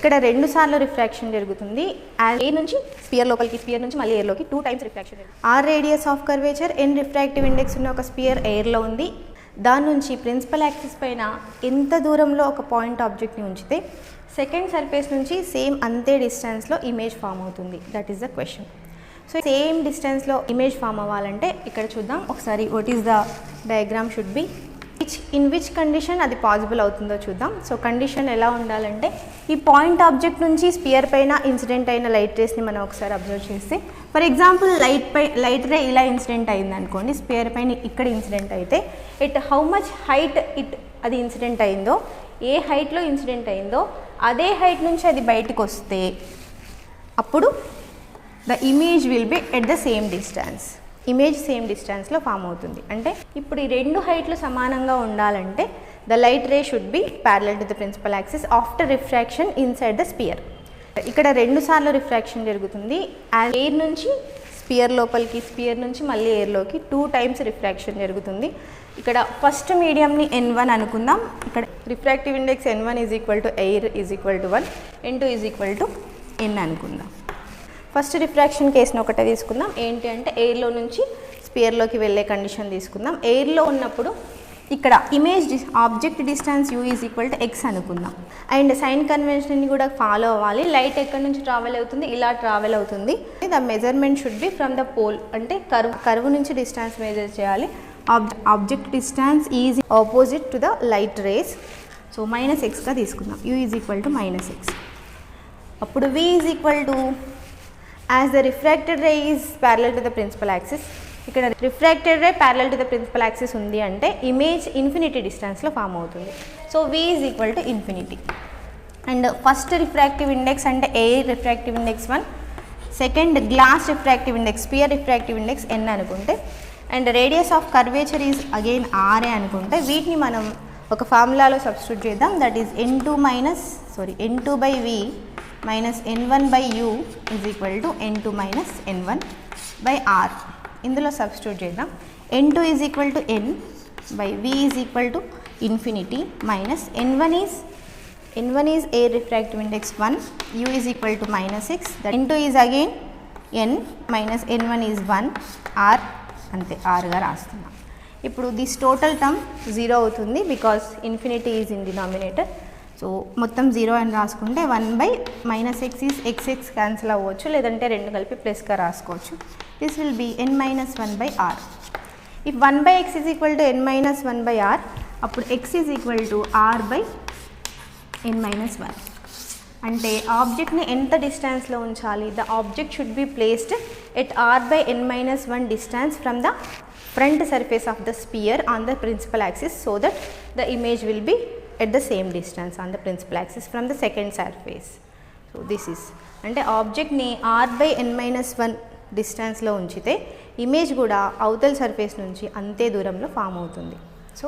ఇక్కడ 2 సార్లు రిఫ్రాక్షన్ జరుగుతుంది. ఏ నుంచి స్పియర్ లోపలికి, స్పియర్ నుంచి మళ్ళీ ఎయిర్లోకి 2 times refraction. R radius of curvature, n refractive index ఉన్న ఒక స్పియర్ ఎయిర్లో ఉంది. దాని నుంచి ప్రిన్సిపల్ యాక్సిస్ పైన ఎంత దూరంలో ఒక పాయింట్ ఆబ్జెక్ట్ని ఉంచితే సెకండ్ సర్ఫేస్ నుంచి సేమ్ అంతే డిస్టెన్స్లో ఇమేజ్ ఫామ్ అవుతుంది. That is the question. So same డిస్టెన్స్లో ఇమేజ్ ఫామ్ అవ్వాలంటే ఇక్కడ చూద్దాం ఒకసారి. What is the diagram should be, in which condition అది పాసిబుల్ అవుతుందో చూద్దాం. సో కండిషన్ ఎలా ఉండాలంటే, ఈ పాయింట్ ఆబ్జెక్ట్ నుంచి స్పియర్ పైన ఇన్సిడెంట్ అయిన లైట్ రేస్ని మనం ఒకసారి అబ్జర్వ్ చేస్తే, ఫర్ ఎగ్జాంపుల్ లైట్ రే ఇలా ఇన్సిడెంట్ అయింది అనుకోండి, స్పియర్ పైన ఇక్కడ ఇన్సిడెంట్ అయితే ఇట్ హౌ మచ్ హైట్ అది ఇన్సిడెంట్ అయిందో, ఏ హైట్లో ఇన్సిడెంట్ అయిందో అదే హైట్ నుంచి అది బయటకు వస్తే అప్పుడు the image will be at the same distance. Image same డిస్టెన్స్లో ఫామ్ అవుతుంది. అంటే ఇప్పుడు ఈ 2 హైట్లు సమానంగా ఉండాలంటే the light ray should be parallel to the principal axis after refraction inside the sphere. ఇక్కడ 2 సార్లు రిఫ్రాక్షన్ జరుగుతుంది. ఎయిర్ నుంచి స్పియర్ లోపలికి, స్పియర్ నుంచి మళ్ళీ ఎయిర్లోకి 2 టైమ్స్ రిఫ్రాక్షన్ జరుగుతుంది. ఇక్కడ ఫస్ట్ మీడియంని N1 అనుకుందాం. ఇక్కడ refractive index N1 is equal to air is equal to 1, N2 is equal to N అనుకుందాం. ఫస్ట్ రిఫ్రాక్షన్ కేసును ఒకటే తీసుకుందాం. ఏంటి అంటే ఎయిర్లో నుంచి స్పియర్లోకి వెళ్ళే కండిషన్ తీసుకుందాం. ఎయిర్లో ఉన్నప్పుడు ఇక్కడ image object distance u is equal to x అనుకుందాం. అండ్ సైన్ కన్వెన్షన్ని కూడా ఫాలో అవ్వాలి. లైట్ ఎక్కడి నుంచి ట్రావెల్ అవుతుంది, ఇలా ట్రావెల్ అవుతుంది. The measurement should be from the pole, అంటే కర్వ్ నుంచి డిస్టెన్స్ మెజర్ చేయాలి. Object distance is opposite to the light rays. So -x తీసుకుందాం. u is equal to -x. అప్పుడు v is equal to, as the refracted ray is parallel to the principal axis, ఇక్కడ refracted ray parallel to the principal axis ఉంది అంటే image infinity డిస్టెన్స్లో form అవుతుంది. So v is equal to infinity. And first refractive index అంటే air refractive index 1, second glass refractive index, sphere refractive index n అనుకుంటే, and radius of curvature is again r అనుకుంటే, వీటిని మనం ఒక ఫార్ములాలో substitute చేద్దాం. That is n2 by v minus n1 by u is equal to n2 minus n1 by r. ఇందులో substitute చేద్దాం. n2 is equal to n by v is equal to infinity minus n1 is air refractive index 1, u is equal to -6, that n2 is again n minus n1 is 1, r అంతే rగా రాస్తున్నాం. ఇప్పుడు this total term 0 అవుతుంది because infinity is in denominator. So మొత్తం 0 అని రాసుకుంటే 1 by -x is xx cancel అవ్వచ్చు, లేదంటే 2 కలిపి ప్లస్గా రాసుకోవచ్చు. This will be n-1 by r. If 1 by x is equal to n-1 by r, అప్పుడు x is equal to r by n-1. అంటే ఆబ్జెక్ట్ని ఎంత డిస్టెన్స్లో ఉంచాలి? The object should be placed at r by n-1 distance from the front surface of the sphere on the principal axis, so that the image will be at the same distance on the principal axis from the second surface. So this is, అంటే ఆబ్జెక్ట్ని r by n-1 డిస్టెన్స్లో ఉంచితే image కూడా అవతల surface నుంచి అంతే దూరంలో form అవుతుంది. So